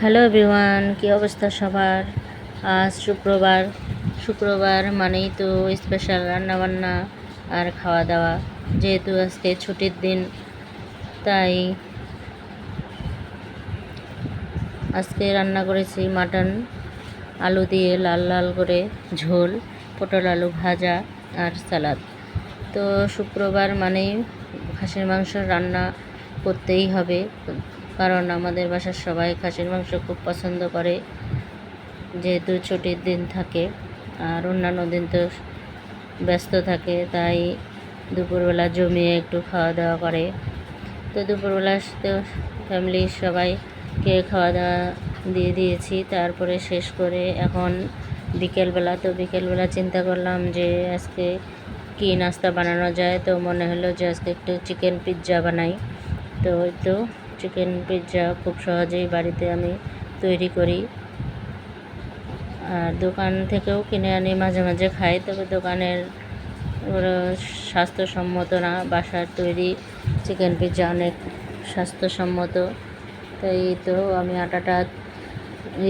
Hello everyone, কী অবস্থা সবার? আজ শুক্রবার মানেই তো স্পেশাল রান্নাবান্না আর খাওয়া দাওয়া। যেহেতু আজকে ছুটির দিন, তাই আজকে রান্না করেছি মাটন, আলু দিয়ে লাল লাল করে ঝোল, পটল আলু ভাজা আর সালাদ। তো শুক্রবার মানেই খাসির মাংস রান্না করতেই হবে, কারণ আমাদের বাসার সবাই খাসির মাংস খুব পছন্দ করে, যেহেতু ছুটির দিন থাকে আর অন্যান্য দিন তো ব্যস্ত থাকে, তাই দুপুরবেলা জমিয়ে একটু খাওয়া দাওয়া করে। তো দুপুরবেলা তো ফ্যামিলির সবাইকে খাওয়া দাওয়া দিয়ে দিয়েছি, তারপরে শেষ করে এখন বিকেলবেলা চিন্তা করলাম যে আজকে কী নাস্তা বানানো যায়। তো মনে হলো যে আজকে একটু চিকেন পিৎজা বানাই। তো চিকেন পিৎজা খুব সহজেই বাড়িতে আমি তৈরি করি, আর দোকান থেকেও কিনে আনি, মাঝে মাঝে খাই, তবে দোকানের ওরা স্বাস্থ্যসম্মত না। বাসার তৈরি চিকেন পিৎজা অনেক স্বাস্থ্যসম্মত। তাই তো আমি আটাটা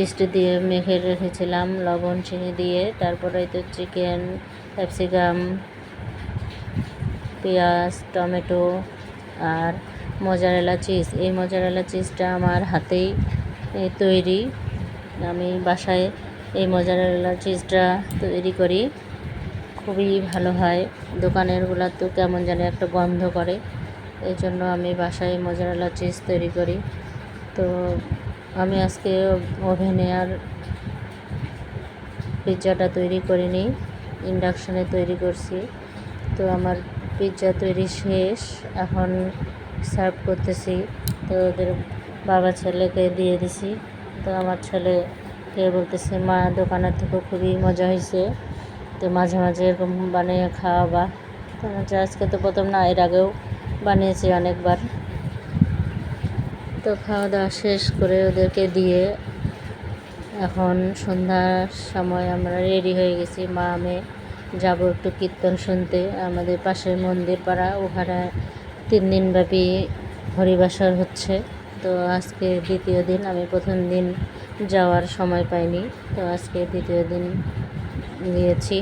ইস্ট দিয়ে মেখে রেখেছিলাম লবণ চিনি দিয়ে, তারপরে তো চিকেন, ক্যাপসিকাম, পেঁয়াজ, টমেটো আর মোজারেলা চিজ। এই মোজারেলা চিজটা আমার হাতেই তৈরি। আমি বাসায় এই মোজারেলা চিজটা তৈরি করি, খুবই ভালো হয়। দোকানেরগুলো তো কেমন জানি একটা গন্ধ করে, এই জন্য আমি বাসায় মোজারেলা চিজ তৈরি করি। তো আমি আজকে ওভেনে আর পিৎজাটা তৈরি করিনি, ইন্ডাকশানে তৈরি করছি। তো আমার পিৎজা তৈরি শেষ, এখন সার্ভ করতেছি। তো ওদের বাবা ছেলেকে দিয়ে দিছি। তো আমার ছেলেকে বলতেছে, মা দোকানের থেকেও খুবই মজা হয়েছে, তো মাঝে মাঝে এরকম বানিয়ে খাওয়াবা। তো আজকে তো প্রথম না, এর আগেও বানিয়েছি অনেকবার। তো খাওয়া দাওয়া শেষ করে ওদেরকে দিয়ে এখন সন্ধ্যার সময় আমরা রেডি হয়ে গেছি, মা আমি যাবো একটু কীর্তন শুনতে। আমাদের পাশের মন্দির পাড়া, ওখানে 3 দিনব্যাপী হরিবাসর হচ্ছে। তো আজকে দ্বিতীয় দিন, আমি প্রথম দিন যাওয়ার সময় পাইনি, তো আজকে দ্বিতীয় দিন গিয়েছি।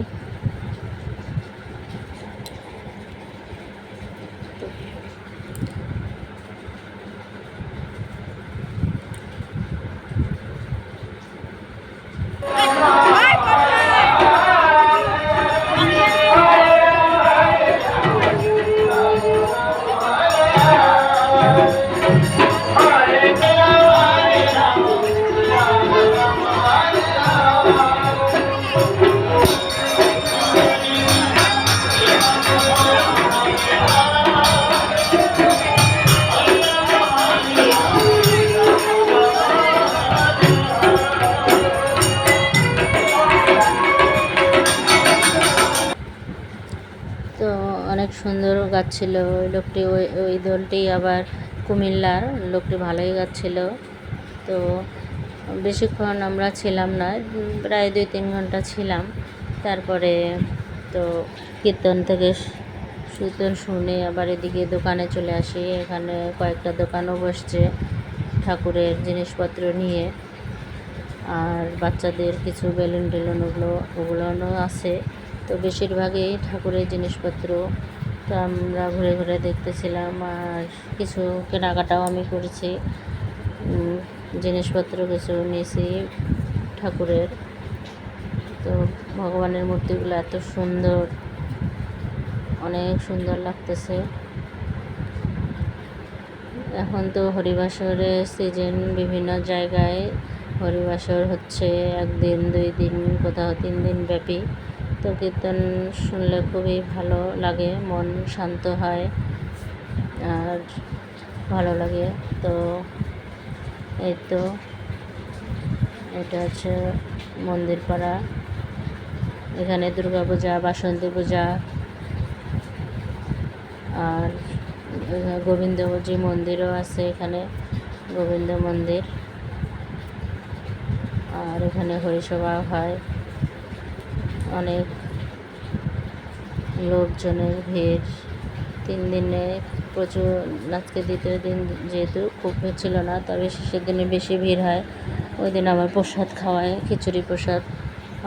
তো অনেক সুন্দর গাচ্ছিল ওই লোকটি, ওই দলটি আবার কুমিল্লার লোকটি, ভালোই গাচ্ছিল। তো বেশিক্ষণ আমরা ছিলাম না, প্রায় 2-3 ঘন্টা ছিলাম। তারপরে তো কীর্তন শুনে আবার এদিকে দোকানে চলে আসি। এখানে কয়েকটা দোকানও বসছে ঠাকুরের জিনিসপত্র নিয়ে, আর বাচ্চাদের কিছু বেলুন টেলুন ওগুলোও আছে। তো বেশিরভাগই ঠাকুরের জিনিসপত্র। তো আমরা ঘুরে ঘুরে দেখতেছিলাম, আর কিছু কেনাকাটাও আমি করেছি, জিনিসপত্র কিছু নিয়েছি ঠাকুরের। তো ভগবানের মূর্তিগুলো এত সুন্দর, অনেক সুন্দর লাগতেছে। এখন তো হরিবাসরের সিজন, বিভিন্ন জায়গায় হরিবাসর হচ্ছে 1 দিন 2 দিন, কোথাও 3 দিন ব্যাপী। তো কীর্তন শুনলে খুবই ভালো লাগে, মন শান্ত হয় আর ভালো লাগে। তো এই তো এটা হচ্ছে মন্দির পাড়া, এখানে দুর্গা পূজা, বাসন্তী পূজা আর গোবিন্দজি মন্দিরও আছে এখানে, গোবিন্দ মন্দির। আর এখানে হরিসভা হয়, অনেক লোকজনের ভিড়। 3 দিনে প্রচুর, আজকে দ্বিতীয় দিন যেহেতু খুব ভিড় ছিল না, তবে শেষের দিনে বেশি ভিড় হয়। ওই দিন আবার প্রসাদ খাওয়ায়, খিচুড়ি প্রসাদ।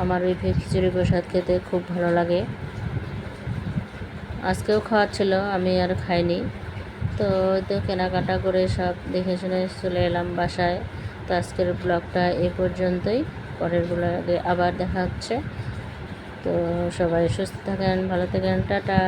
আমার ওই খিচুড়ি প্রসাদ খেতে খুব ভালো লাগে। আজকেও খাওয়াচ্ছিল, আমি আর খাইনি। তো কেনাকাটা করে সব দেখে শুনে চলে এলাম বাসায়। তো আজকের ব্লগটা এ পর্যন্তই, পরের ব্লগে আবার দেখা হচ্ছে। তো সবাই সুস্থ থাকেন, ভালো থাকেন, টাটা।